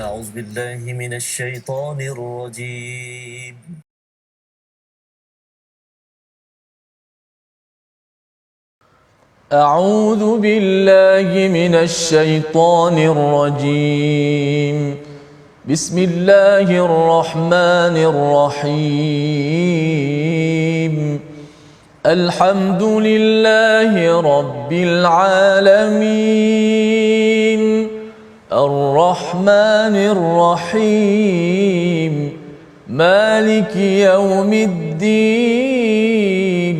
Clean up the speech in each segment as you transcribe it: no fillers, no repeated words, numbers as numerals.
أعوذ بالله من الشيطان الرجيم. أعوذ بالله من الشيطان الرجيم. بسم الله الرحمن الرحيم. الحمد لله رب العالمين الرحمن الرحيم مالك يوم الدين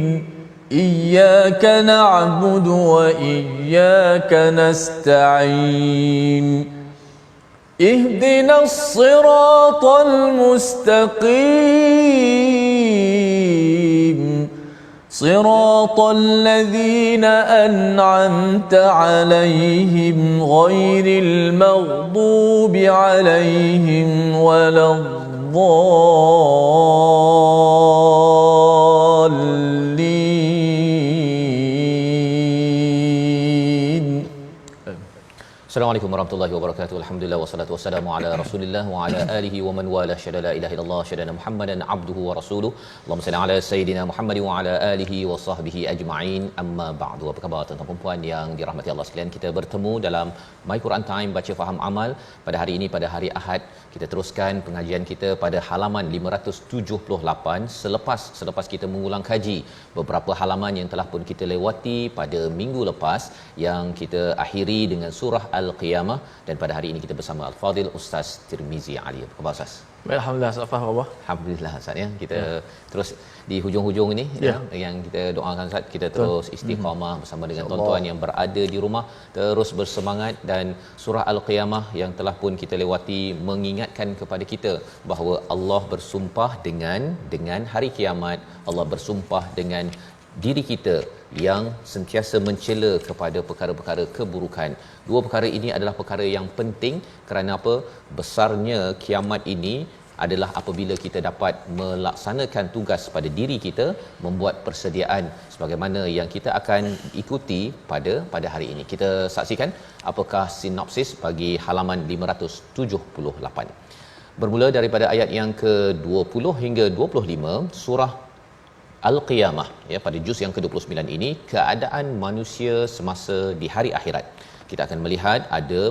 إياك نعبد وإياك نستعين اهدنا الصراط المستقيم صراط الذين أنعمت عليهم غير المغضوب عليهم ولا الضالين. Assalamualaikum warahmatullahi wabarakatuh. Alhamdulillah wassalatu wassalamu ala Rasulillah wa ala alihi wa man wala syada la ilaha illallah syada Muhammadan abduhu wa rasuluhu. Allahumma salli ala sayidina Muhammad wa ala alihi wa sahbihi ajma'in. Amma ba'du. Apa khabar tuan-tuan dan puan yang dirahmati Allah sekalian? Kita bertemu dalam My Quran Time baca faham amal pada hari ini, pada hari Ahad. Kita teruskan pengajian kita pada halaman 578 selepas kita mengulang kaji beberapa halaman yang telah pun kita lewati pada minggu lepas, yang kita akhiri dengan surah Al-Qiyamah, dan pada hari ini kita bersama Al-Fadil Ustaz Tirmizi Ali. Apa khabar Ustaz? Alhamdulillah, Safa Allah. Alhamdulillah Ustaz ya. Kita terus di hujung-hujung ini ya, yang kita doakan Ustaz, kita terus istiqamah bersama dengan tuan-tuan yang berada di rumah, terus bersemangat. Dan surah Al-Qiyamah yang telah pun kita lewati mengingatkan kepada kita bahawa Allah bersumpah dengan hari kiamat. Allah bersumpah dengan diri kita yang sentiasa mencela kepada perkara-perkara keburukan. Dua perkara ini adalah perkara yang penting. Kerana apa? Besarnya kiamat ini adalah apabila kita dapat melaksanakan tugas pada diri kita, membuat persediaan sebagaimana yang kita akan ikuti pada hari ini. Kita saksikan apakah sinopsis bagi halaman 578. Bermula daripada ayat yang ke-20 hingga 25 surah Al-Qiyamah ya, pada juz yang ke-29 ini, keadaan manusia semasa di hari akhirat. Kita akan melihat ada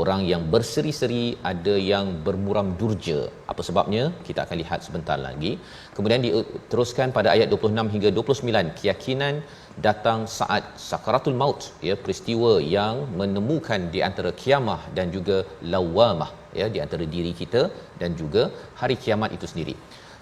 orang yang berseri-seri, ada yang bermuram durja. Apa sebabnya? Kita akan lihat sebentar lagi. Kemudian diteruskan pada ayat 26 hingga 29, keyakinan datang saat sakaratul maut ya, peristiwa yang menemukan di antara kiamah dan juga lawamah ya, di antara diri kita dan juga hari kiamat itu sendiri.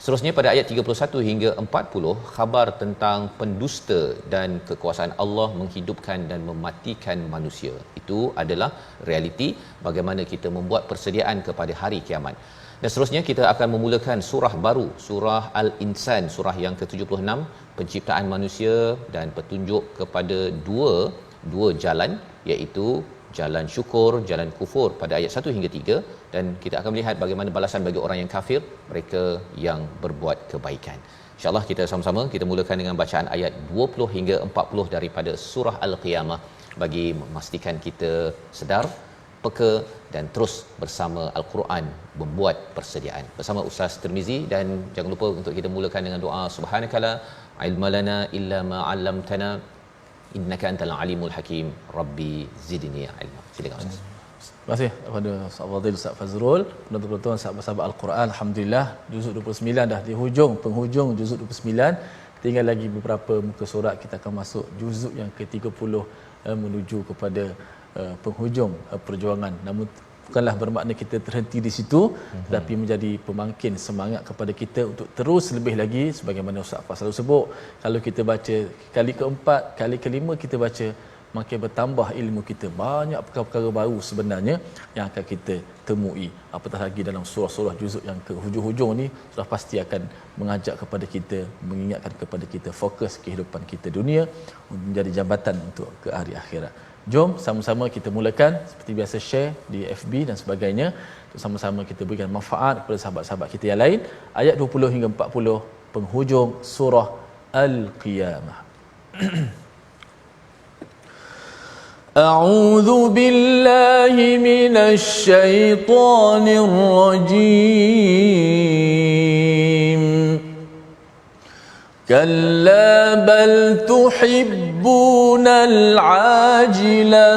Seterusnya pada ayat 31 hingga 40, khabar tentang pendusta dan kekuasaan Allah menghidupkan dan mematikan manusia. Itu adalah realiti bagaimana kita membuat persediaan kepada hari kiamat. Dan seterusnya kita akan memulakan surah baru, surah Al-Insan, surah yang ke-76, penciptaan manusia dan petunjuk kepada dua jalan, iaitu jalan syukur, jalan kufur pada ayat 1 hingga 3, dan kita akan melihat bagaimana balasan bagi orang yang kafir, mereka yang berbuat kebaikan. InsyaAllah kita sama-sama kita mulakan dengan bacaan ayat 20 hingga 40 daripada surah Al-Qiyamah bagi memastikan kita sedar, peka dan terus bersama Al-Quran membuat persediaan. Bersama Ustaz Tirmizi, dan jangan lupa untuk kita mulakan dengan doa subhanakala ilmalana illa ma 'allamtana innaka antal alimul hakim rabbi zidni ilma. Silakan Ustaz. Terima kasih kepada Ustaz Fadil, Ustaz Fazrul, penonton-penonton sahabat-sahabat Al-Quran. Alhamdulillah, juzuk 29 dah di penghujung juzuk 29. Tinggal lagi beberapa muka surat, kita akan masuk juzuk yang ke-30 menuju kepada penghujung perjuangan. Namun bukanlah bermakna kita terhenti di situ, tetapi menjadi pemangkin semangat kepada kita untuk terus lebih lagi. Sebagaimana Ustaz Faz selalu sebut, kalau kita baca kali keempat, kali kelima kita baca, makin bertambah ilmu kita. Banyak perkara-perkara baru sebenarnya yang akan kita temui. Apatah lagi dalam surah-surah juzuk yang ke hujung-hujung ni, sudah pasti akan mengajak kepada kita, mengingatkan kepada kita fokus kehidupan kita dunia menjadi jambatan untuk ke hari akhirat. Jom sama-sama kita mulakan. Seperti biasa, share di FB dan sebagainya, untuk sama-sama kita berikan manfaat kepada sahabat-sahabat kita yang lain. Ayat 20 hingga 40 penghujung surah Al-Qiyamah. أعوذ بالله من الشيطان الرجيم كلا بل تحبون العاجلة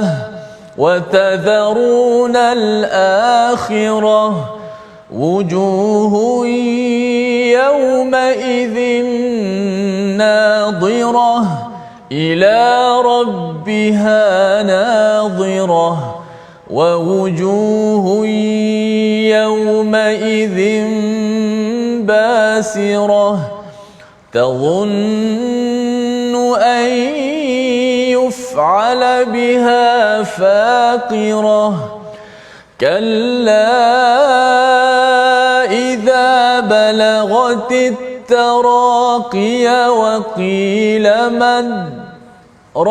وتذرون الآخرة وجوه يومئذ ناظرة إلى ربها ناظرة ووجوه يومئذ باسرة تظن أن يفعل بها فاقرة كلا إذا بلغت التراقي وقيل من راق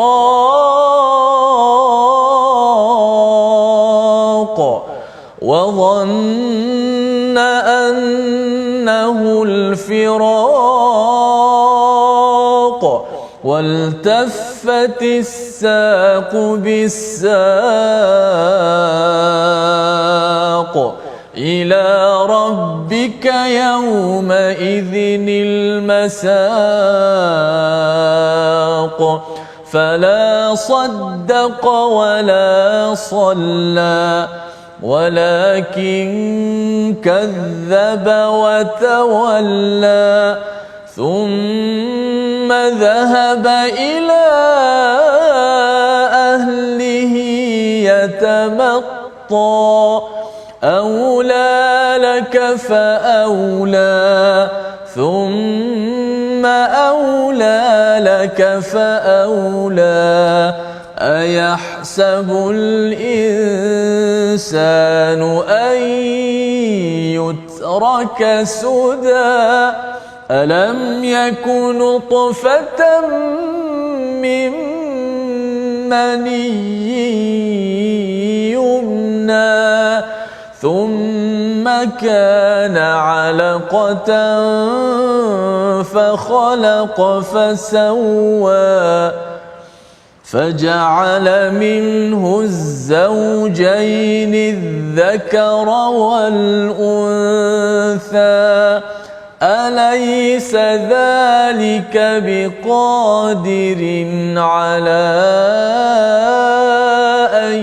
وظن أنه الفراق والتفت الساق بالساق إلى ربك يومئذ المساق فلا صدق ولا صلى ولكن كذب وتولى ثم ذهب إلى أهله يتمطى أولى لك فأولى ثم أولى لك فأولى أيحسب الإنسان أن يترك سدى ألم يكن نطفة من مني يمنى ثم كان علقة فخلق فسوى فجعل منه الزوجين الذكر والأنثى أليس ذلك بقادر على أن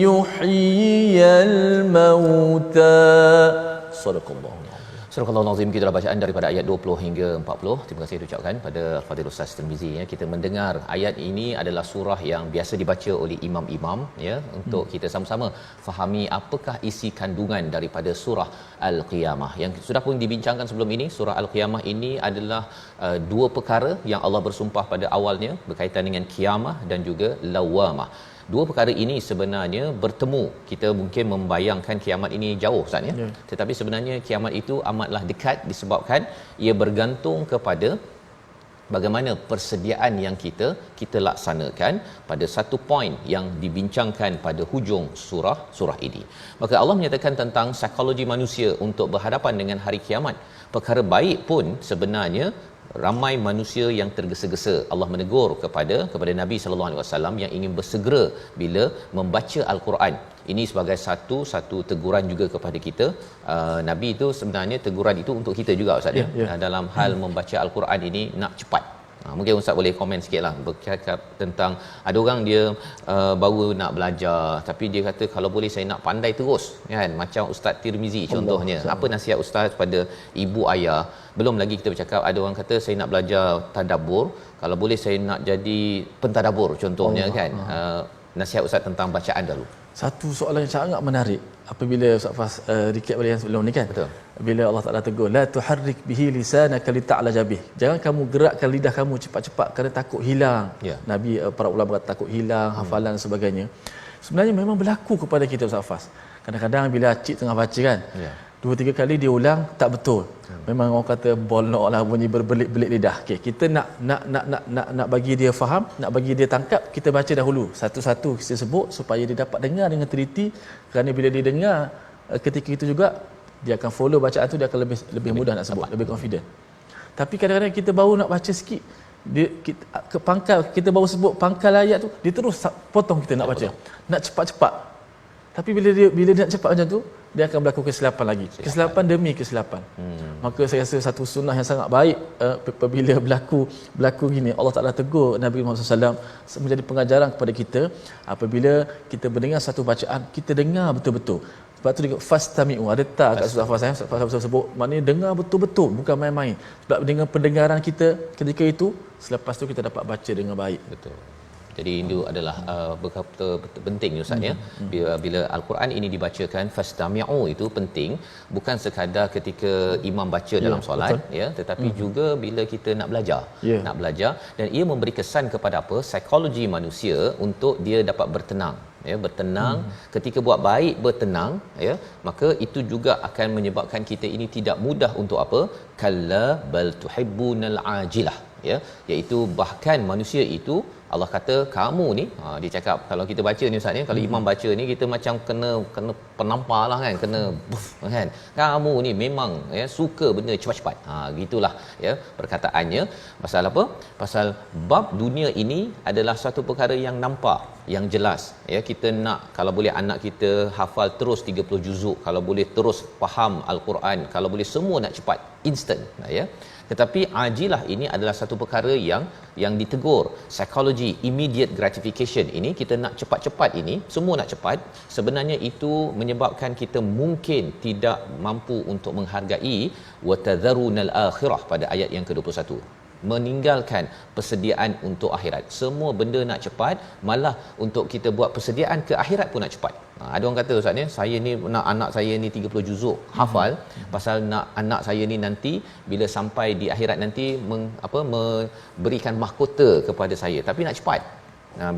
يحيي الموتى صدق الله. Surah Al-Nazim, kita dah bacaan daripada ayat 20 hingga 40. Terima kasih diucapkan pada Fadil Ustaz Tirmizi ya. Kita mendengar ayat ini adalah surah yang biasa dibaca oleh imam-imam ya, untuk kita sama-sama fahami apakah isi kandungan daripada surah Al-Qiyamah. Yang sudah pun dibincangkan sebelum ini, surah Al-Qiyamah ini adalah dua perkara yang Allah bersumpah pada awalnya berkaitan dengan kiamah dan juga lawamah. Dua perkara ini sebenarnya bertemu. Kita mungkin membayangkan kiamat ini jauh Ustaz ya. Tetapi sebenarnya kiamat itu amatlah dekat disebabkan ia bergantung kepada bagaimana persediaan yang kita laksanakan pada satu poin yang dibincangkan pada hujung surah ini. Maka Allah menyatakan tentang psikologi manusia untuk berhadapan dengan hari kiamat. Perkara baik pun sebenarnya ramai manusia yang tergesa-gesa. Allah menegur kepada Nabi sallallahu alaihi wasallam yang ingin bersegera bila membaca al-Quran. Ini sebagai satu teguran juga kepada kita. Nabi itu sebenarnya teguran itu untuk kita juga Ustaz ya. Dalam hal membaca al-Quran ini nak cepat. Mungkin Ustaz boleh komen sikitlah bercakap tentang ada orang dia baru nak belajar tapi dia kata kalau boleh saya nak pandai terus kan, macam Ustaz Tirmizi contohnya. Apa nasihat Ustaz pada ibu ayah? Belum lagi kita bercakap ada orang kata saya nak belajar tadabbur, kalau boleh saya nak jadi pentadabbur contohnya kan. Nasihat Ustaz tentang bacaan dulu. Satu soalan yang sangat menarik apabila Ustaz Fas recap pada yang sebelum ni kan. Betul. Bila Allah Taala tegur la tuharrik bihi lisanaka lita'la bih. Jangan kamu gerakkan lidah kamu cepat-cepat kerana takut hilang. Nabi para ulama kata takut hilang hafalan dan sebagainya. Sebenarnya memang berlaku kepada kita Ustaz Fas. Kadang-kadang bila cik tengah baca kan. 2-3 kali dia ulang tak betul. Memang orang kata bolok lah bunyi berbelit-belit lidah. Okey, kita nak bagi dia faham, nak bagi dia tangkap, kita baca dahulu satu-satu kita sebut supaya dia dapat dengar dengan teliti, kerana bila dia dengar ketika itu juga dia akan follow bacaan tu, dia akan lebih mudah nak sebut, lebih confident. Tapi kadang-kadang kita baru nak baca sikit, dia ke pangkal, kita baru sebut pangkal ayat tu, dia terus potong kita nak baca, nak cepat-cepat. Tapi bila dia nak cepat macam tu, dia akan berlaku kesilapan lagi. Kesilapan demi kesilapan. Maka saya rasa satu sunnah yang sangat baik apabila berlaku gini, Allah Taala tegur Nabi Muhammad SAW, menjadi pengajaran kepada kita. Apabila kita mendengar satu bacaan, kita dengar betul-betul. Sebab tu dia fastami'u, ada tak kat surah Fas sebut, maknanya dengar betul-betul, bukan main-main. Sebab dengan pendengaran kita ketika itu, selepas tu kita dapat baca dengan baik. Betul. Jadi itu adalah berkata penting Ustaz ya. Bila al-Quran ini dibacakan fastami'u, itu penting, bukan sekadar ketika imam baca dalam solat ya, tetapi juga bila kita nak belajar. Nak belajar, dan ia memberi kesan kepada apa? Psikologi manusia untuk dia dapat bertenang. Ya, bertenang, ketika buat baik bertenang ya, maka itu juga akan menyebabkan kita ini tidak mudah untuk apa? Kalla bal tuhibbunal ajilah ya, iaitu bahkan manusia itu Allah kata kamu ni, dia cakap kalau kita baca ni Ustaz ni, kalau imam baca ni kita macam kena penampar lah kan, kena buff kan, kamu ni memang ya suka benda cepat-cepat. Gitulah ya perkataannya. Pasal apa? Pasal bab dunia ini adalah satu perkara yang nampak, yang jelas ya. Kita nak, kalau boleh anak kita hafal terus 30 juzuk, kalau boleh terus faham al-Quran, kalau boleh semua nak cepat, instant ya. Tetapi ajilah ini adalah satu perkara yang ditegur. Psikologi immediate gratification ini, kita nak cepat-cepat ini, semua nak cepat, sebenarnya itu menyebabkan kita mungkin tidak mampu untuk menghargai wa tadharunal akhirah pada ayat yang ke-21. Meninggalkan persediaan untuk akhirat. Semua benda nak cepat, malah untuk kita buat persediaan ke akhirat pun nak cepat. Ada orang kata Ustaz ni, saya ni nak anak saya ni 30 juzuk hafal, pasal nak anak saya ni nanti bila sampai di akhirat nanti memberikan mahkota kepada saya, tapi nak cepat.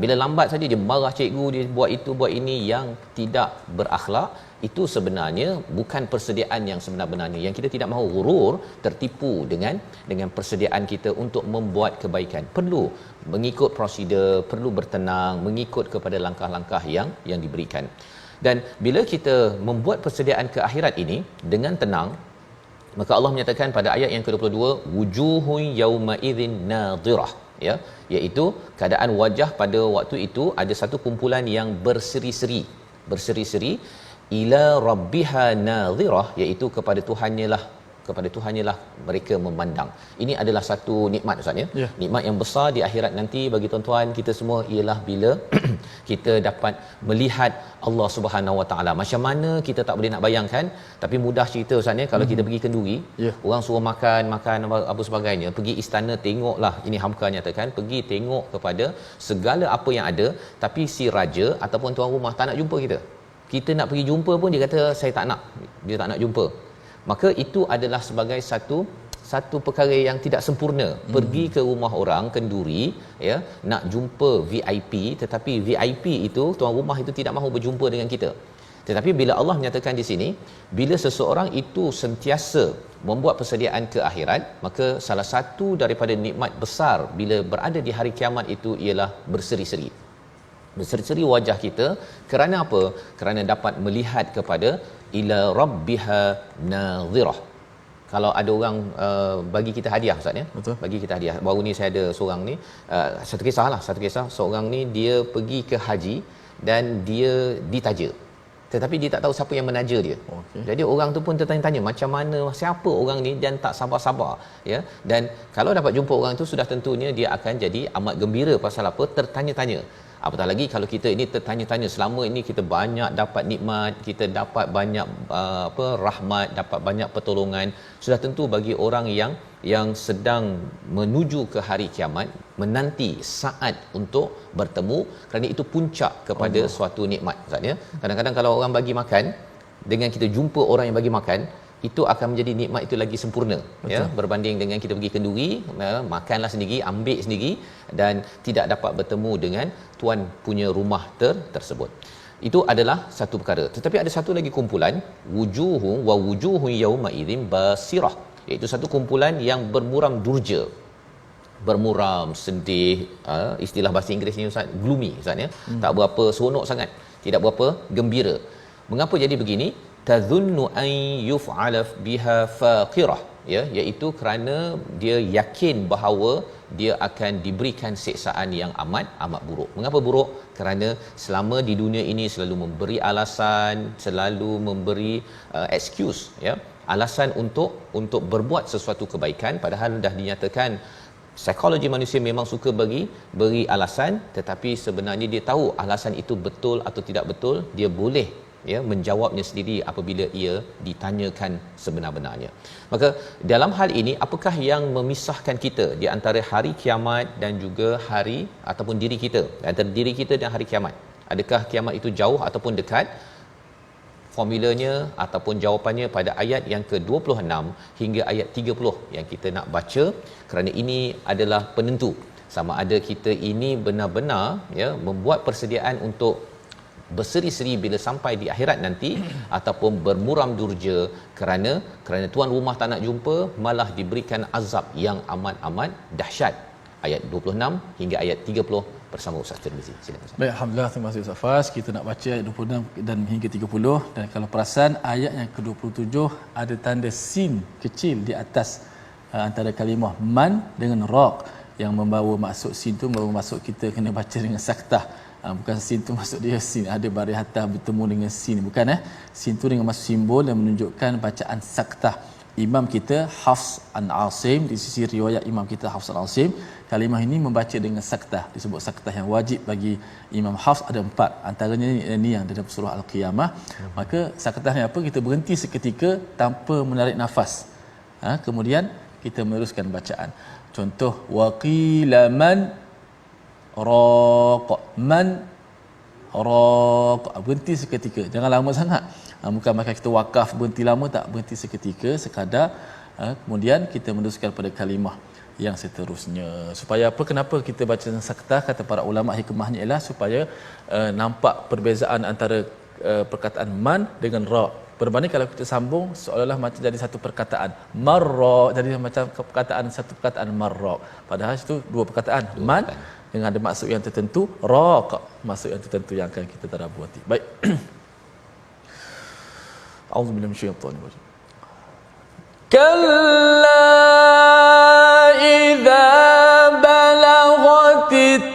Bila lambat saja dia marah cikgu, dia buat itu buat ini yang tidak berakhlak. Itu sebenarnya bukan persediaan yang sebenar-benarnya. Yang kita tidak mahu ghurur, tertipu dengan persediaan kita untuk membuat kebaikan. Perlu mengikut prosedur, perlu bertenang, mengikut kepada langkah-langkah yang diberikan. Dan bila kita membuat persediaan ke akhirat ini dengan tenang, maka Allah menyatakan pada ayat yang ke-22, wujuhun yauma idzin nadhirah ya, iaitu keadaan wajah pada waktu itu ada satu kumpulan yang berseri-seri ila rabbiha nadhirah, iaitu kepada Tuhannya lah mereka memandang. Ini adalah satu nikmat Ustaz ya. Nikmat yang besar di akhirat nanti bagi tuan-tuan kita semua ialah bila kita dapat melihat Allah Subhanahu Wa Taala. Macam mana kita tak boleh nak bayangkan, tapi mudah cerita Ustaz ya, kalau kita pergi kenduri, orang suruh makan apa sebagainya, pergi istana tengoklah, ini Hamka nyatakan, pergi tengok kepada segala apa yang ada, tapi si raja ataupun tuan rumah tak nak jumpa kita. Kita nak pergi jumpa pun dia kata saya tak nak, dia tak nak jumpa. Maka itu adalah sebagai satu perkara yang tidak sempurna. Pergi ke rumah orang kenduri ya, nak jumpa VIP, tetapi VIP itu tuan rumah itu tidak mahu berjumpa dengan kita. Tetapi bila Allah menyatakan di sini, bila seseorang itu sentiasa membuat persediaan ke akhirat, maka salah satu daripada nikmat besar bila berada di hari kiamat itu ialah berseri-seri wajah kita. Kerana apa? Kerana dapat melihat kepada ila rabbiha nadhirah. Kalau ada orang bagi kita hadiah Ustaz ya. Betul. Bagi kita hadiah. Baru ni saya ada seorang ni, satu kisah seorang ni dia pergi ke haji dan dia ditaja. Tetapi dia tak tahu siapa yang menaja dia. Jadi orang tu pun tertanya-tanya macam mana, siapa orang ni, dan tak sabar-sabar ya. Dan kalau dapat jumpa orang tu, sudah tentunya dia akan jadi amat gembira. Pasal apa? Tertanya-tanya. Apatah lagi kalau kita ini tertanya-tanya, selama ini kita banyak dapat nikmat, kita dapat banyak rahmat, dapat banyak pertolongan. Sudah tentu bagi orang yang sedang menuju ke hari kiamat, menanti saat untuk bertemu, kerana itu puncak kepada suatu nikmat Ustaz ya. Kadang-kadang kalau orang bagi makan, dengan kita jumpa orang yang bagi makan, itu akan menjadi nikmat itu lagi sempurna. Betul. Ya, berbanding dengan kita pergi kenduri, makanlah sendiri, ambil sendiri, dan tidak dapat bertemu dengan tuan punya rumah tersebut. Itu adalah satu perkara. Tetapi ada satu lagi kumpulan, wujuhun yauma idzin basirah, iaitu satu kumpulan yang bermuram durja, bermuram sedih, istilah bahasa Inggeris ni Ustaz, gloomy Ustaz ya. Tak berapa seronok sangat, tidak berapa gembira. Mengapa jadi begini? Tadhunnu an yuf'ala biha faqirah, ya, iaitu kerana dia yakin bahawa dia akan diberikan siksaan yang amat buruk. Mengapa buruk? Kerana selama di dunia ini selalu memberi alasan, selalu memberi excuse, ya, alasan untuk berbuat sesuatu kebaikan, padahal dah dinyatakan psikologi manusia memang suka beri alasan, tetapi sebenarnya dia tahu alasan itu betul atau tidak betul, dia boleh, ya, menjawabnya sendiri apabila ia ditanyakan sebenar-benarnya. Maka dalam hal ini, apakah yang memisahkan kita di antara hari kiamat dan juga hari ataupun diri kita, antara diri kita dan hari kiamat? Adakah kiamat itu jauh ataupun dekat? Formulanya ataupun jawapannya pada ayat yang ke-26 hingga ayat 30 yang kita nak baca, kerana ini adalah penentu sama ada kita ini benar-benar, ya, membuat persediaan untuk berseri-seri bila sampai di akhirat nanti ataupun bermuram durja kerana tuan rumah tak nak jumpa, malah diberikan azab yang amat dahsyat. Ayat 26 hingga ayat 30 bersama Ustaz Tirmizi. Silakan Ustaz. Baik, alhamdulillah, terima kasih Ustaz Fas. Kita nak baca ayat 26 dan hingga 30, dan kalau perasan ayat yang ke-27 ada tanda sin kecil di atas antara kalimah man dengan raq, yang membawa maksud sin tu membawa maksud kita kena baca dengan saktah. Bukan sin tu maksud dia sin ada baris atas bertemu dengan sin, bukan sin tu dengan maksud simbol yang menunjukkan bacaan saktah. Imam kita Hafs an Asim, di sisi riwayat imam kita Hafs an Asim, kalimah ini membaca dengan saktah. Disebut saktah yang wajib bagi Imam Hafs ada 4, antaranya ini yang dalam surah Al-Qiyamah. Maka saktah ni apa? Kita berhenti seketika tanpa menarik nafas, kemudian kita meneruskan bacaan. Contoh, waqila man raq, man raq, berhenti seketika, jangan lama sangat. Bukan maka kita wakaf berhenti lama, tak, berhenti seketika sekadar, kemudian kita meneruskan pada kalimah yang seterusnya. Supaya apa? Kenapa kita baca dengan saktah? Kata para ulama, hikmahnya ialah supaya nampak perbezaan antara perkataan man dengan ra. Berbanding kalau kita sambung, seolah-olah macam jadi satu perkataan. Marra jadi macam perkataan satu perkataan marra. Padahal itu dua perkataan. Man dengan ada maksud yang tertentu, ra maksud yang tertentu yang akan kita tadabburi. Baik. A'udzubillahi minasyaitonir rajim. Kalla idza balaghatit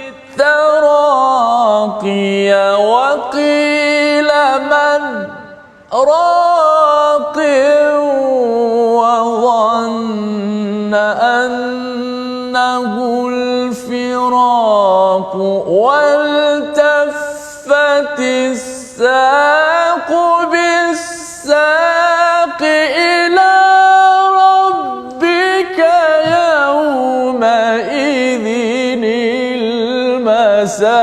taraqiya wa qila man raqin wa dhanna annahu al-firaq wal taffatis saqu bis-saq ila rabbika yawma idhinil masaq.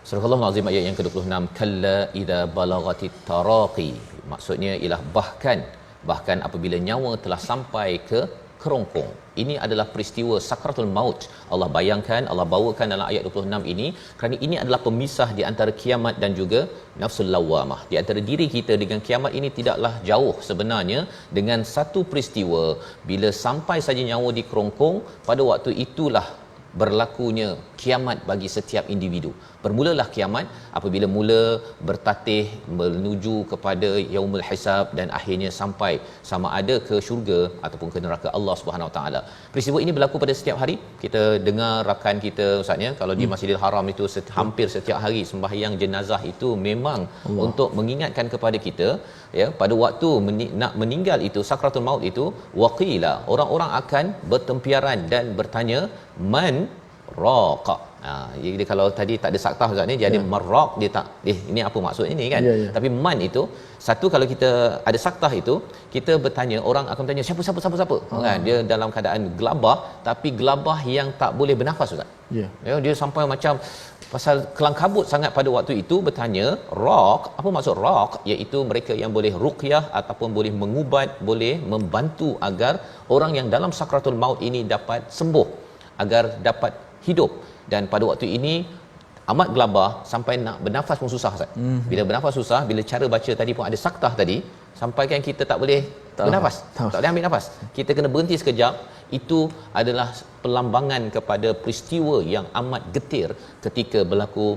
Surah Al-Azim ayat yang ke-26. Kalla idza balaghatit taraqi. Maksudnya ialah bahkan apabila nyawa telah sampai ke kerongkong. Ini adalah peristiwa sakratul maut. Allah bayangkan, Allah bawakan dalam ayat 26 ini kerana ini adalah pemisah di antara kiamat dan juga nafsul lawamah. Di antara diri kita dengan kiamat ini tidaklah jauh sebenarnya, dengan satu peristiwa bila sampai saja nyawa di kerongkong, pada waktu itulah berlakunya kiamat bagi setiap individu. Bermulalah kiamat apabila mula bertatih menuju kepada yaumul hisab dan akhirnya sampai sama ada ke syurga ataupun ke neraka Allah Subhanahu Wa Taala. Peristiwa ini berlaku pada setiap hari. Kita dengar rakan kita Ustaznya kalau di Masjidil Haram itu hampir setiap hari sembahyang jenazah itu memang untuk mengingatkan kepada kita, ya, pada waktu nak meninggal itu, sakratul maut itu, waqila, orang-orang akan bertempiaran dan bertanya man raqa. Jadi kalau tadi tak ada saktah Ustaz ni, dia ada marraq, dia tak ini apa maksud ini kan. Tapi man itu satu, kalau kita ada saktah itu kita bertanya, orang akan bertanya siapa kan, dia dalam keadaan gelabah, tapi gelabah yang tak boleh bernafas Ustaz. Ya, dia sampai macam pasal kelang kabut sangat pada waktu itu, bertanya raq. Apa maksud raq? Iaitu mereka yang boleh ruqyah ataupun boleh mengubat, boleh membantu agar orang yang dalam sakratul maut ini dapat sembuh, agar dapat hidup. Dan pada waktu ini amat gelabah sampai nak bernafas pun susah Ustaz. Bila bernafas susah, bila cara baca tadi pun ada saktah tadi, sampai kan kita tak boleh bernafas, tak boleh ambil nafas, kita kena berhenti sekejap. Itu adalah pelambangan kepada peristiwa yang amat getir ketika berlaku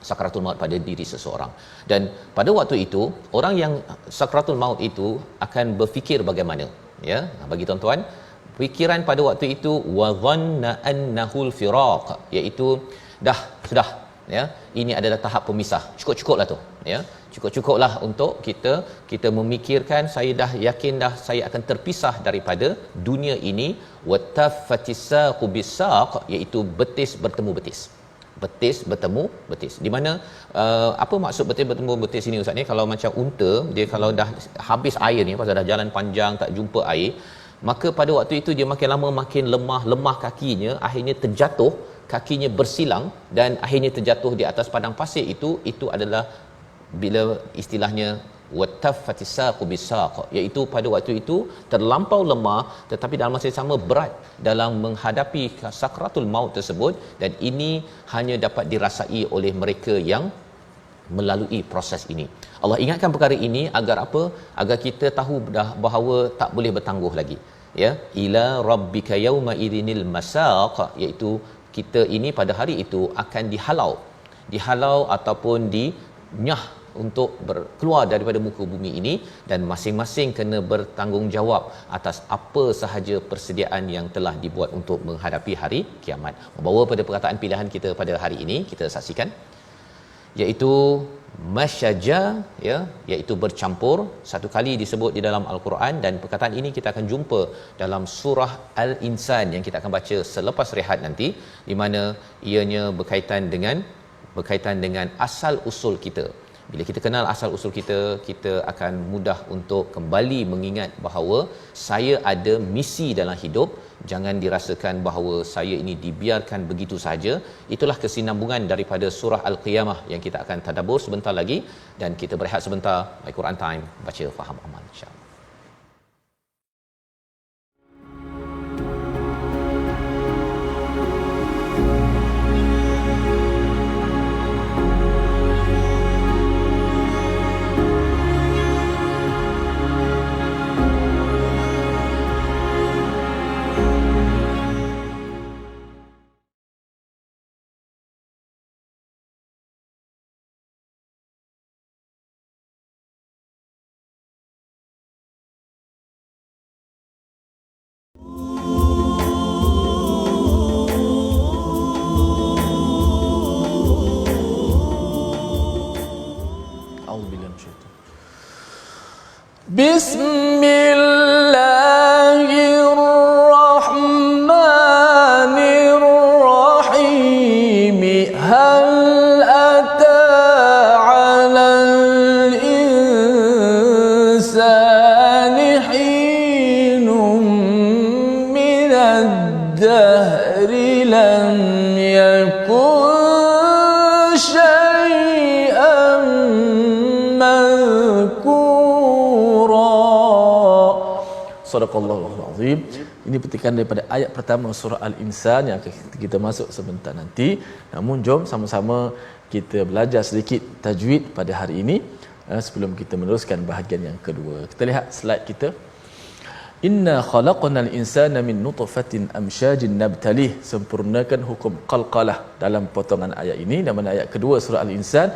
sakratul maut pada diri seseorang. Dan pada waktu itu orang yang sakratul maut itu akan berfikir bagaimana, ya. Bagi tuan-tuan, fikiran pada waktu itu wa dhanna annahul firaq, iaitu sudah, ya, ini adalah tahap pemisah. Cukup-cukuplah tu, ya. Cukup-cukuplah untuk kita memikirkan, saya dah yakin dah saya akan terpisah daripada dunia ini. Wattaffatisaqu bisaq, iaitu betis bertemu betis. Betis bertemu betis. Di mana apa maksud betis bertemu betis ini ustaz ni? Kalau macam unta, dia kalau dah habis air ni, pasal dah jalan panjang tak jumpa air, maka pada waktu itu dia makin lama makin lemah kakinya, akhirnya terjatuh, kakinya bersilang dan akhirnya terjatuh di atas padang pasir. Itu adalah bila istilahnya wattaffatisaqu bisaq, iaitu pada waktu itu terlampau lemah tetapi dalam masa yang sama berat dalam menghadapi sakratul maut tersebut. Dan ini hanya dapat dirasai oleh mereka yang melalui proses ini. Allah ingatkan perkara ini agar apa? Agar kita tahu dah bahawa tak boleh bertangguh lagi, ya. Ila rabbika yauma idzinil masaq, iaitu kita ini pada hari itu akan dihalau ataupun dinyah untuk keluar daripada muka bumi ini, dan masing-masing kena bertanggungjawab atas apa sahaja persediaan yang telah dibuat untuk menghadapi hari kiamat. Membawa pada perkataan pilihan kita pada hari ini, kita saksikan, iaitu masyaja, ya, iaitu bercampur. Satu kali disebut di dalam Al-Quran, dan perkataan ini kita akan jumpa dalam surah Al-Insan yang kita akan baca selepas rehat nanti, di mana ianya berkaitan dengan asal usul kita. Bila kita kenal asal usul kita, kita akan mudah untuk kembali mengingat bahawa saya ada misi dalam hidup. Jangan dirasakan bahawa saya ini dibiarkan begitu saja. Itulah kesinambungan daripada surah Al-Qiyamah yang kita akan tadabbur sebentar lagi, dan kita berehat sebentar. My Quran Time, baca, faham, amal, insya-Allah. Bismillahirrahmanirrahim. Hal ata 'alal insani hinun minad dahri lam yakun syai'an madhkura. Sadaqallahul azim. Ini petikan daripada ayat pertama surah Al-Insan yang akan kita masuk sebentar nanti. Namun jom sama-sama kita belajar sedikit tajwid pada hari ini sebelum kita meneruskan bahagian yang kedua. Kita lihat slide kita. Inna khalaqnal insana min nutfatin amsyajin nabtalih. Sempurnakan hukum qalqalah dalam potongan ayat ini. Dan pada ayat kedua surah Al-Insan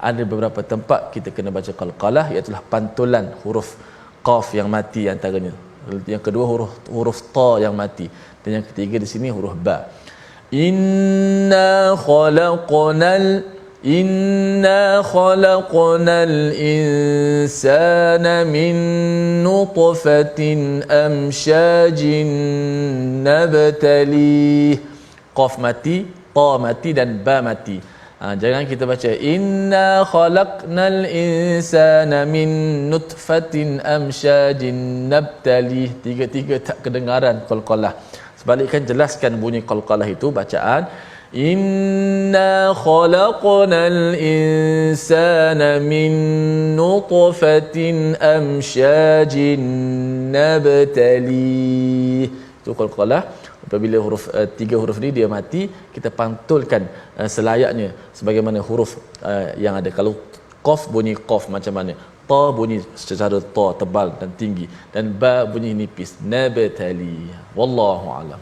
ada beberapa tempat kita kena baca qalqalah, iaitu pantulan huruf qaf yang mati antaranya. Yang kedua huruf ta yang mati, dan yang ketiga di sini huruf ba. Inna khalaqnal insana min nutfatin amsyajin nabtalih. Qaf mati, ta mati dan ba mati. Jangan kita baca inna khalaqnal insana min nutfatin amsyajin nabtalih. Tiga-tiga tak kedengaran qalqalah. Sebalikkan jelaskan bunyi qalqalah itu bacaan inna khalaqnal insana min nutfatin amsyajin nabtalih. Itu qalqalah. Apabila tiga huruf ni dia mati, kita pantulkan selayaknya sebagaimana huruf yang ada. Kalau qaf bunyi qaf macam mana, ta bunyi secara ta tebal dan tinggi, dan ba bunyi nipis. Nabtali. Wallahu alam.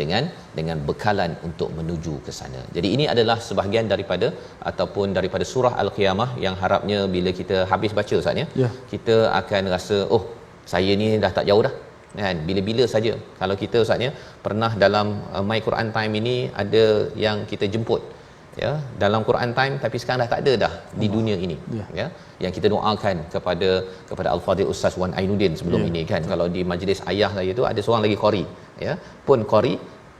dengan bekalan untuk menuju ke sana. Jadi ini adalah sebahagian daripada ataupun daripada surah Al-Qiyamah yang harapnya bila kita habis baca Ustaz ya, kita akan rasa oh saya ni dah tak jauh dah kan, bila-bila saja. Kalau kita Ustaz ya pernah dalam My Quran Time ini ada yang kita jemput ya dalam Quran Time, tapi sekarang dah tak ada dah di dunia ini ya, yang kita doakan kepada Al-Fadhil Ustaz Wan Ainuddin sebelum ini kan. Kalau di majlis ayah saya tu ada seorang lagi qari ya, pun qari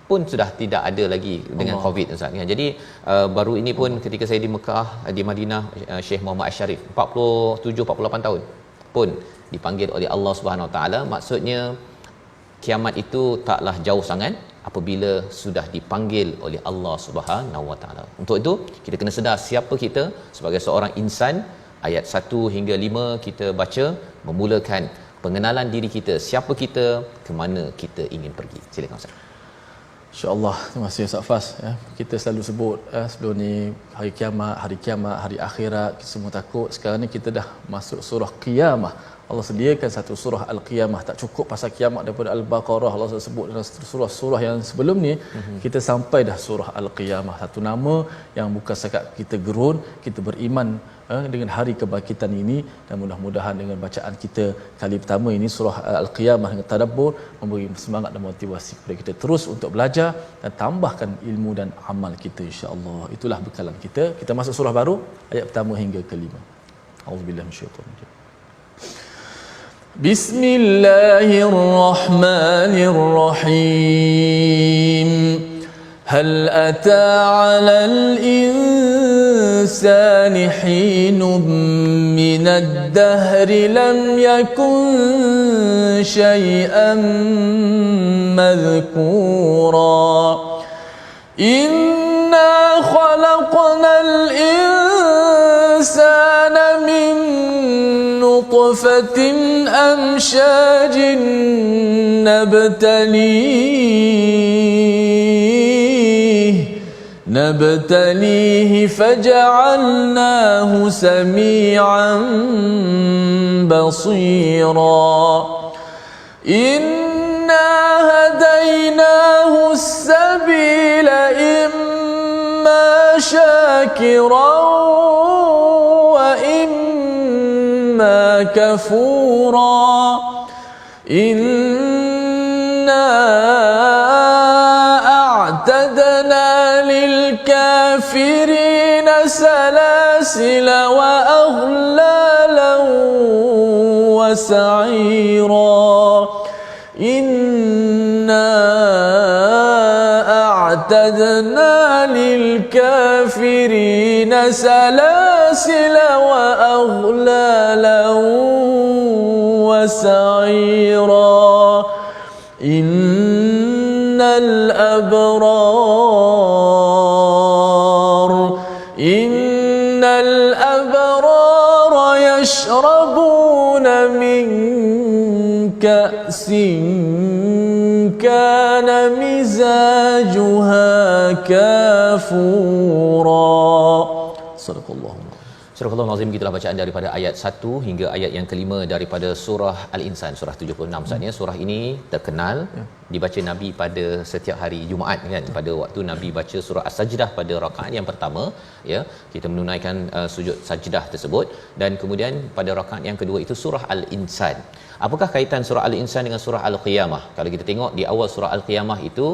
pun sudah tidak ada lagi dengan COVID Ustaz ya. Jadi baru ini pun ketika saya di Mekah, di Madinah, Syekh Muhammad Asy-Syarif 47-48 tahun pun dipanggil oleh Allah Subhanahu Wa Taala. Maksudnya kiamat itu taklah jauh sangat apabila sudah dipanggil oleh Allah Subhanahu Wa Taala. Untuk itu kita kena sedar siapa kita sebagai seorang insan. Ayat 1 hingga 5 kita baca memulakan pengenalan diri kita, siapa kita, ke mana kita ingin pergi. Silakan Ustaz. InsyaAllah. Terima kasih Ustaz Fas ya. Kita selalu sebut sebelum ni hari kiamat, hari akhirat, kita semua takut. Sekarang ni kita dah masuk surah Qiyamah. Allah sediakan satu surah Al-Qiyamah. Tak cukup pasal kiamat daripada Al-Baqarah, Allah sebut dalam surah-surah yang sebelum ni. Kita sampai dah surah Al-Qiyamah, satu nama yang bukan sekat kita gerun, kita beriman dengan hari kebangkitan ini. Dan mudah-mudahan dengan bacaan kita kali pertama ini surah Al-Qiyamah dengan tadabbur memberi semangat dan motivasi kepada kita terus untuk belajar dan tambahkan ilmu dan amal kita, insya-Allah. Itulah bekalan kita. Kita masuk surah baru, ayat pertama hingga kelima. Auzubillahi minasyaitanir rajim. Bismillahirrahmanirrahim. Hal ata 'alal insani hinun minad dahri lam yakun shay'an madhkura. Inna khalaqnal insana min nutfatin amshajin نبتليه فجعلناه سميعا بصيرا إنا هديناه السبيل إما شاكرا وإما كفورا إنا أعتدنا للكافرين سلاسل وأغلالا وسعيرا إنا أعتدنا للكافرين سلاسل وأغلالا وسعيرا إن الأبرار يشربون من كأس كان مزاجها كافورا. صدق الله. Surah Al-Azim, gitulah bacaan daripada ayat 1 hingga ayat yang kelima daripada surah Al-Insan, surah 76 saatnya. Surah ini terkenal dibaca Nabi pada setiap hari Jumaat kan. Pada waktu Nabi baca surah As-Sajdah pada rakaat yang pertama ya, kita menunaikan sujud sajdah tersebut, dan kemudian pada rakaat yang kedua itu surah Al-Insan. Apakah kaitan surah Al-Insan dengan surah Al-Qiyamah? Kalau kita tengok di awal surah Al-Qiyamah itu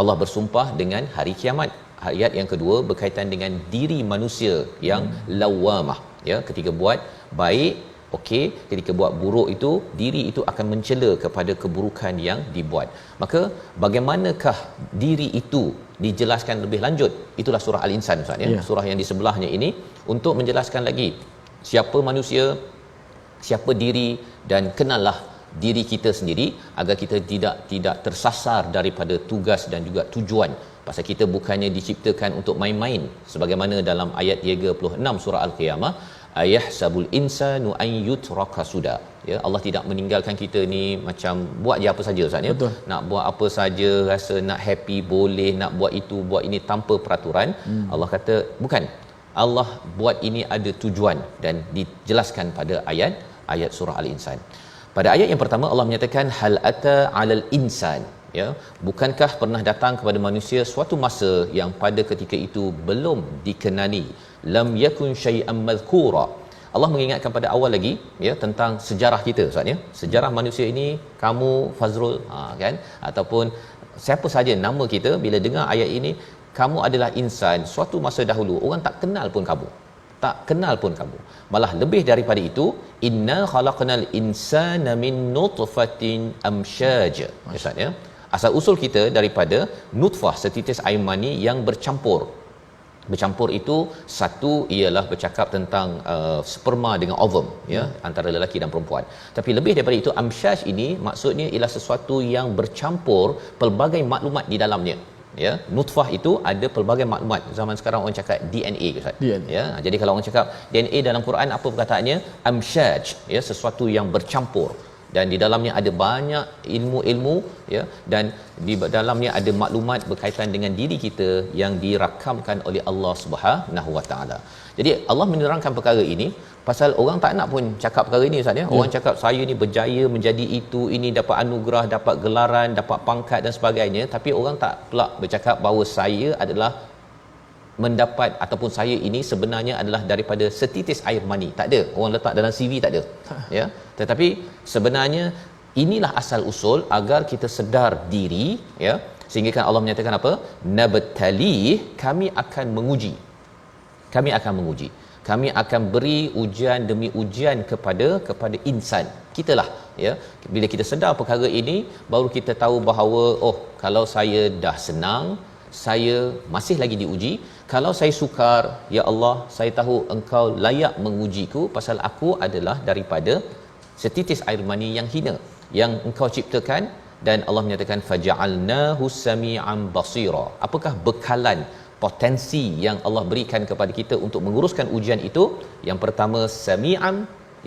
Allah bersumpah dengan hari kiamat. Ayat yang kedua berkaitan dengan diri manusia yang lawamah ya, ketika buat baik okey, ketika buat buruk itu diri itu akan mencela kepada keburukan yang dibuat. Maka bagaimanakah diri itu dijelaskan lebih lanjut? Itulah surah Al-Insan Ustaz ya. Surah yang di sebelahnya ini untuk menjelaskan lagi siapa manusia, siapa diri, dan kenallah diri kita sendiri agar kita tidak tersasar daripada tugas dan juga tujuan. Pasal kita bukannya diciptakan untuk main-main sebagaimana dalam ayat 36 surah Al-Qiyamah, ayahsabul insanu an yutraka suda. Ya, Allah tidak meninggalkan kita ni macam buat je apa saja Ustaz ya. Nak buat apa saja, rasa nak happy boleh, nak buat itu buat ini tanpa peraturan. Allah kata bukan. Allah buat ini ada tujuan dan dijelaskan pada ayat surah Al-Insan. Pada ayat yang pertama Allah menyatakan hal ata 'alal insan. ya, bukankah pernah datang kepada manusia suatu masa yang pada ketika itu belum dikenali, lam yakun syai'an madhkura. Allah mengingatkan pada awal lagi ya tentang sejarah kita Ustaz ya. Sejarah manusia ini, kamu Fazrul kan, ataupun siapa saja nama kita, bila dengar ayat ini, kamu adalah insan. Suatu masa dahulu orang tak kenal pun kamu. Tak kenal pun kamu. Malah lebih daripada itu, inna khalaqnal insana min nutfatin amshaj. Ustaz ya. Asal usul kita daripada nutfah, setitis air mani yang bercampur. Bercampur itu satu ialah bercakap tentang sperma dengan ovum ya, antara lelaki dan perempuan. Tapi lebih daripada itu, amshaj ini maksudnya ialah sesuatu yang bercampur pelbagai maklumat di dalamnya. Ya, nutfah itu ada pelbagai maklumat. Zaman sekarang orang cakap DNA Ustaz. Ya, jadi kalau orang cakap DNA dalam Quran, apa perkataannya? Amshaj, ya, sesuatu yang bercampur. Dan di dalamnya ada banyak ilmu-ilmu ya, dan di dalamnya ada maklumat berkaitan dengan diri kita yang dirakamkan oleh Allah Subhanahu Wa Taala. Jadi Allah menerangkan perkara ini pasal orang tak nak pun cakap perkara ini Ustaz ya. Orang cakap saya ni berjaya menjadi itu, ini dapat anugerah, dapat gelaran, dapat pangkat dan sebagainya, tapi orang tak pula bercakap bahawa saya adalah mendapat ataupun saya ini sebenarnya adalah daripada setitis air mani. Tak ada orang letak dalam CV, tak ada ya. Tetapi sebenarnya inilah asal usul agar kita sedar diri ya, sehingga kan Allah menyatakan apa? Nabtali, kami akan menguji. Kami akan menguji. Kami akan beri ujian demi ujian kepada insan. Kitalah ya. Bila kita sedar perkara ini, baru kita tahu bahawa oh, kalau saya dah senang, saya masih lagi diuji. Kalau saya sukar, ya Allah, saya tahu engkau layak mengujiku pasal aku adalah daripada setitis air mani yang hina yang engkau ciptakan. Dan Allah menyatakan faja'alnahu sami'an basira. Apakah bekalan potensi yang Allah berikan kepada kita untuk menguruskan ujian itu? Yang pertama sami'an,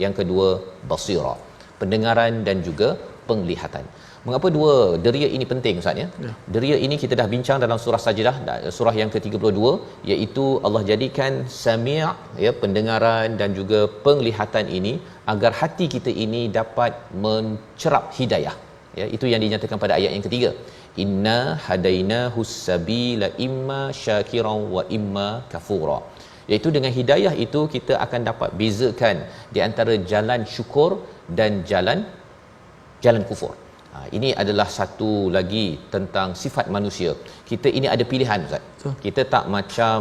yang kedua basira, pendengaran dan juga penglihatan. Mengapa dua deria ini penting Ustaz ya? Deria ini kita dah bincang dalam surah Sajdah, surah yang ke-32, iaitu Allah jadikan sami' ya, pendengaran dan juga penglihatan ini agar hati kita ini dapat mencerap hidayah. Ya, itu yang dinyatakan pada ayat yang ketiga. Inna hadainahu sabila imma syakiran wa imma kafura. Iaitu dengan hidayah itu kita akan dapat bezakan di antara jalan syukur dan jalan kufur. Ini adalah satu lagi tentang sifat manusia. Kita ini ada pilihan Ustaz. Kita tak macam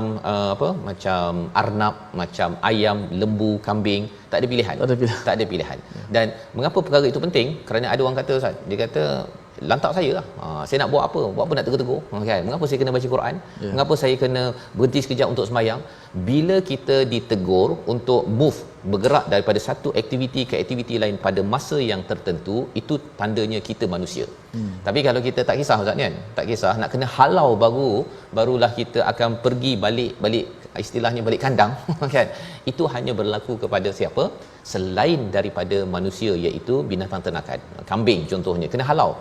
macam arnab, macam ayam, lembu, kambing, tak ada pilihan. Tak ada pilihan. Dan mengapa perkara itu penting? Kerana ada orang kata Ustaz, dia kata lantak saya lah. Saya nak buat apa nak tegur-tegur kan? Mengapa saya kena baca Quran? Mengapa saya kena berhenti sekejap untuk sembahyang? Bila kita ditegur untuk move, bergerak daripada satu aktiviti ke aktiviti lain pada masa yang tertentu, itu tandanya kita manusia. Tapi kalau kita tak kisah Ustaz kan, tak kisah, nak kena halau barulah kita akan pergi balik istilahnya balik kandang kan. Itu hanya berlaku kepada siapa? Selain daripada manusia, iaitu binatang ternakan. Kambing contohnya kena halau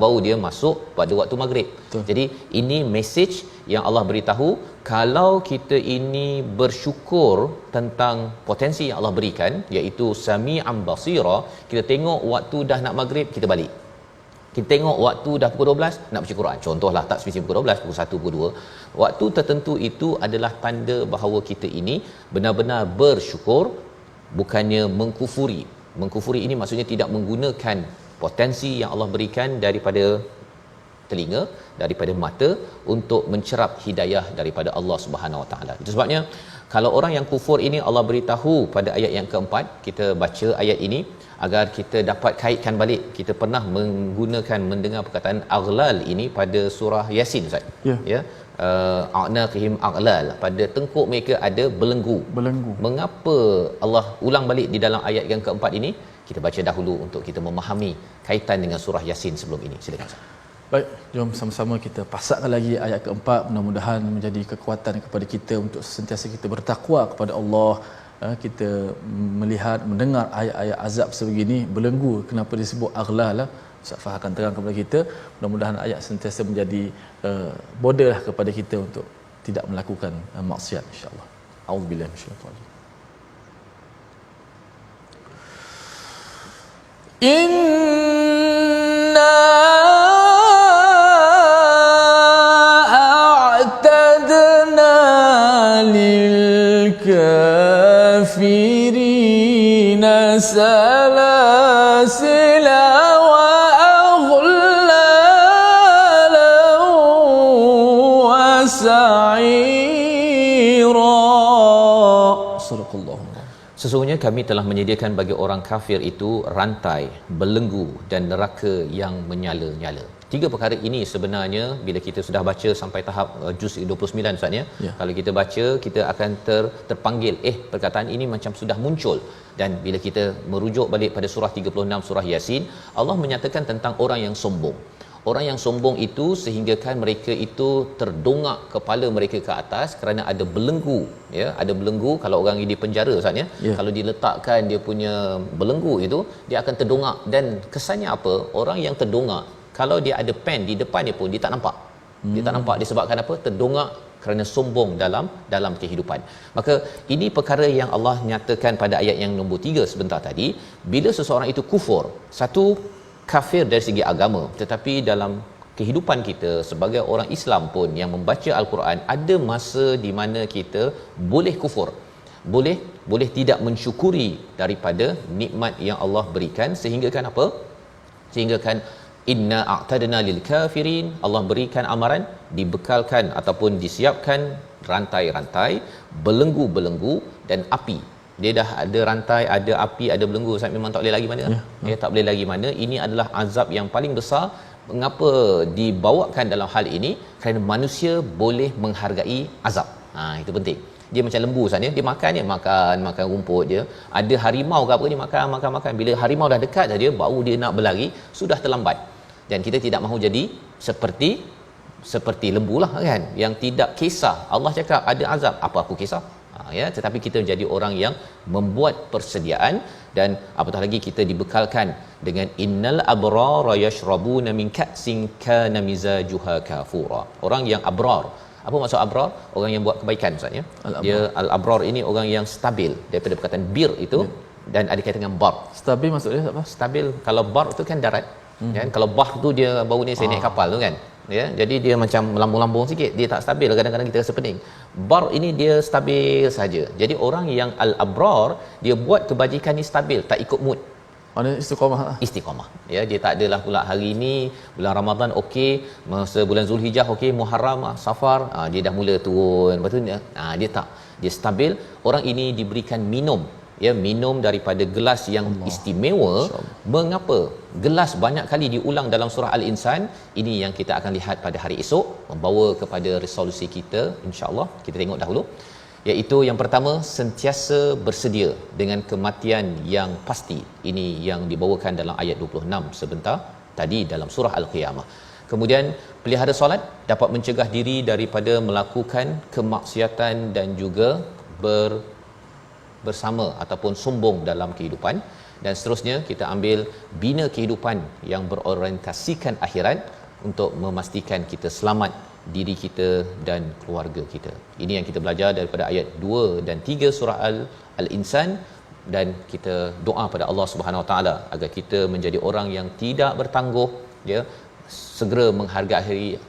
baru dia masuk pada waktu maghrib. Jadi ini mesej yang Allah beritahu, kalau kita ini bersyukur tentang potensi yang Allah berikan, iaitu sami'an basira, kita tengok waktu dah nak maghrib, kita balik. Kita tengok waktu dah pukul 12 nak baca Quran. Contohlah, tak spesifik pukul 12, pukul 1, pukul 2. Waktu tertentu itu adalah tanda bahawa kita ini benar-benar bersyukur, bukannya mengkufuri. Mengkufuri ini maksudnya tidak menggunakan potensi yang Allah berikan daripada telinga, daripada mata untuk mencerap hidayah daripada Allah Subhanahu Wa Taala. Itu sebabnya kalau orang yang kufur ini, Allah beritahu pada ayat yang keempat, kita baca ayat ini agar kita dapat kaitkan balik. Kita pernah mendengar perkataan aghlal ini pada surah Yasin Ustaz. Ya. A'naqihim aghlal, pada tengkuk mereka ada belenggu. Mengapa Allah ulang balik di dalam ayat yang keempat ini? Kita baca dahulu untuk kita memahami kaitan dengan surah Yasin sebelum ini. Silakan Ustaz. Baik, jom sama-sama kita pasakkan lagi ayat keempat, mudah-mudahan menjadi kekuatan kepada kita untuk sentiasa kita bertakwa kepada Allah. Kita melihat, mendengar ayat-ayat azab sebegini, belenggu, kenapa disebut aghlal? Ustaz Fah akan terang kepada kita. Mudah-mudahan ayat sentiasa menjadi border kepada kita untuk tidak melakukan maksiat, insya-Allah. Auzubillahi minasyaitanir rajim. Inna الكافرين سلاسل وأغلالا وسعيرا. صدق الله. Sesungguhnya kami telah menyediakan bagi orang kafir itu rantai, belenggu dan neraka yang menyala-nyala. Tiga perkara ini sebenarnya bila kita sudah baca sampai tahap juz 29 Ustaz ya. Kalau kita baca kita akan terpanggil perkataan ini macam sudah muncul, dan bila kita merujuk balik pada surah 36 surah Yasin, Allah menyatakan tentang orang yang sombong. Orang yang sombong itu sehinggakan mereka itu terdongak kepala mereka ke atas kerana ada belenggu, ya, ada belenggu. Kalau orang di penjara Ustaz ya, kalau diletakkan dia punya belenggu itu, dia akan terdongak, dan kesannya apa? Orang yang terdongak, kalau dia ada pen di depan dia pun dia tak nampak. Dia tak nampak disebabkan apa? Terdongak kerana sombong dalam kehidupan. Maka ini perkara yang Allah nyatakan pada ayat yang nombor 3 sebentar tadi. Bila seseorang itu kufur, satu kafir dari segi agama, tetapi dalam kehidupan kita sebagai orang Islam pun yang membaca Al-Quran, ada masa di mana kita boleh kufur, boleh tidak mensyukuri daripada nikmat yang Allah berikan, sehinggakan apa? Sehinggakan inna a'tadna lil kafirin, Allah berikan amaran, dibekalkan ataupun disiapkan rantai-rantai, belenggu-belenggu dan api. Dia dah ada rantai, ada api, ada belenggu, Ustaz, memang tak boleh lagi mana. Tak boleh lagi mana. Ini adalah azab yang paling besar. Mengapa dibawakan dalam hal ini? Kerana manusia boleh menghargai azab. Itu penting. Dia macam lembu Ustaz ya. Dia makan rumput dia. Ada harimau ke apa, dia makan. Bila harimau dah dekat saja, baru dia nak berlari, sudah terlambat. Dan kita tidak mahu jadi seperti lembu lah kan, yang tidak kisah. Allah cakap ada azab, apa aku kisah? Ya, tetapi kita menjadi orang yang membuat persediaan, dan apatah lagi kita dibekalkan dengan innal abrara yashrabuna min ka'sin kana mizajuha kafura. Orang yang abrar, apa maksud abrar? Orang yang buat kebaikan Ustaz ya. Dia al-abrar ini orang yang stabil, daripada perkataan bir itu dan ada kaitan dengan bar. Stabil maksudnya apa? Stabil, kalau bar itu kan darat. Kan, kalau bah tu dia baru ni saya naik kapal tu kan. Ya, jadi dia macam melambung-lambung sikit, dia tak stabil, kadang-kadang kita rasa pening. Bar ini dia stabil saja. Jadi orang yang al-abrar, dia buat kebajikan ni stabil, tak ikut mood. Mana istiqamah. Ya, dia tak adalah pula hari ni bulan Ramadan okey, masa bulan Zulhijjah okey, Muharram, Safar, dia dah mula turun. Betul dia? Dia tak. Dia stabil. Orang ini diberikan minum, ya, minum daripada gelas yang istimewa. Mengapa? Gelas banyak kali diulang dalam surah Al-Insan. Ini yang kita akan lihat pada hari esok, membawa kepada resolusi kita insya-Allah. Kita tengok dahulu, iaitu yang pertama, sentiasa bersedia dengan kematian yang pasti. Ini yang dibawakan dalam ayat 26 sebentar tadi dalam surah Al-Qiyamah. Kemudian pelihara solat dapat mencegah diri daripada melakukan kemaksiatan dan juga bersama ataupun sombong dalam kehidupan. Dan seterusnya kita ambil bina kehidupan yang berorientasikan akhirat untuk memastikan kita selamat, diri kita dan keluarga kita. Ini yang kita belajar daripada ayat 2 dan 3 surah Al-Insan, dan kita doa pada Allah Subhanahu Wa Taala agar kita menjadi orang yang tidak bertangguh, ya, segera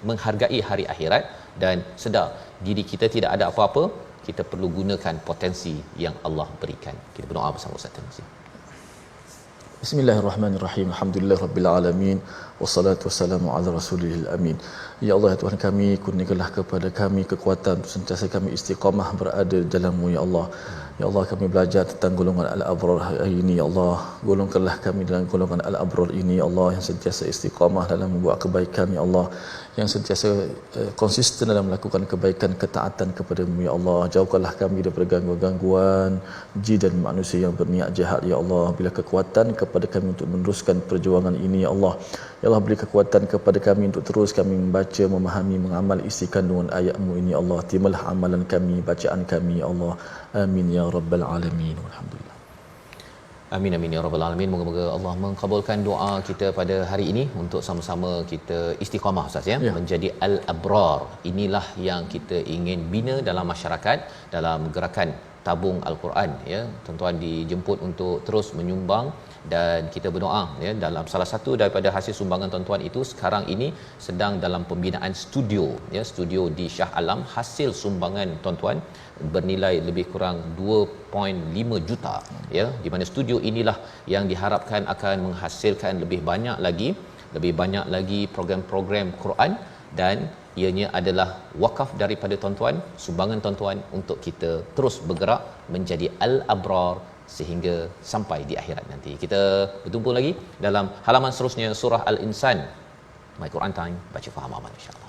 menghargai hari akhirat dan sedar diri kita tidak ada apa-apa. Kita perlu gunakan potensi yang Allah berikan. Kita berdoa bersama Ustaz. Terima kasih. Bismillahirrahmanirrahim. Alhamdulillahirabbil alamin. Wassalatu wassalamu ala rasulil amin. Ya Allah, ya Tuhan kami, kurniakanlah kepada kami kekuatan untuk sentiasa kami istiqamah berada di jalan-Mu ya Allah. Ya Allah, kami belajar tentang golongan al-abrar hari ini ya Allah. Golongkanlah kami dalam golongan al-abrar ini ya Allah, yang sentiasa istiqamah dalam membuat kebaikan ya Allah, yang sentiasa konsisten dalam melakukan kebaikan, ketaatan kepada-Mu ya Allah. Jauhkanlah kami daripada gangguan-gangguan jin dan manusia yang berniat jahat ya Allah. Bila kekuatan kepada kami untuk meneruskan perjuangan ini ya Allah. Ya Allah, beri kekuatan kepada kami untuk terus kami membaca, memahami, mengamal isi kandungan ayat-Mu ini ya Allah. Terimalah amalan kami, bacaan kami ya Allah. Amin ya rabbal alamin. Alhamdulillah. Amin amin ya rabbal alamin. Moga-moga Allah mengabulkan doa kita pada hari ini untuk sama-sama kita istiqamah Ustaz ya, menjadi al-abrar. Inilah yang kita ingin bina dalam masyarakat dalam gerakan tabung Al-Quran ya. Tuan-tuan dijemput untuk terus menyumbang dan kita berdoa ya, dalam salah satu daripada hasil sumbangan tuan-tuan itu sekarang ini sedang dalam pembinaan studio ya, studio di Shah Alam. Hasil sumbangan tuan-tuan bernilai lebih kurang 2.5 juta ya, di mana studio inilah yang diharapkan akan menghasilkan lebih banyak lagi program-program Quran, dan ianya adalah wakaf daripada tuan-tuan, sumbangan tuan-tuan untuk kita terus bergerak menjadi al-abrar sehingga sampai di akhirat nanti. Kita bertemu lagi dalam halaman seterusnya surah Al-Insan. My Quran Time, baca faham aman insya-Allah.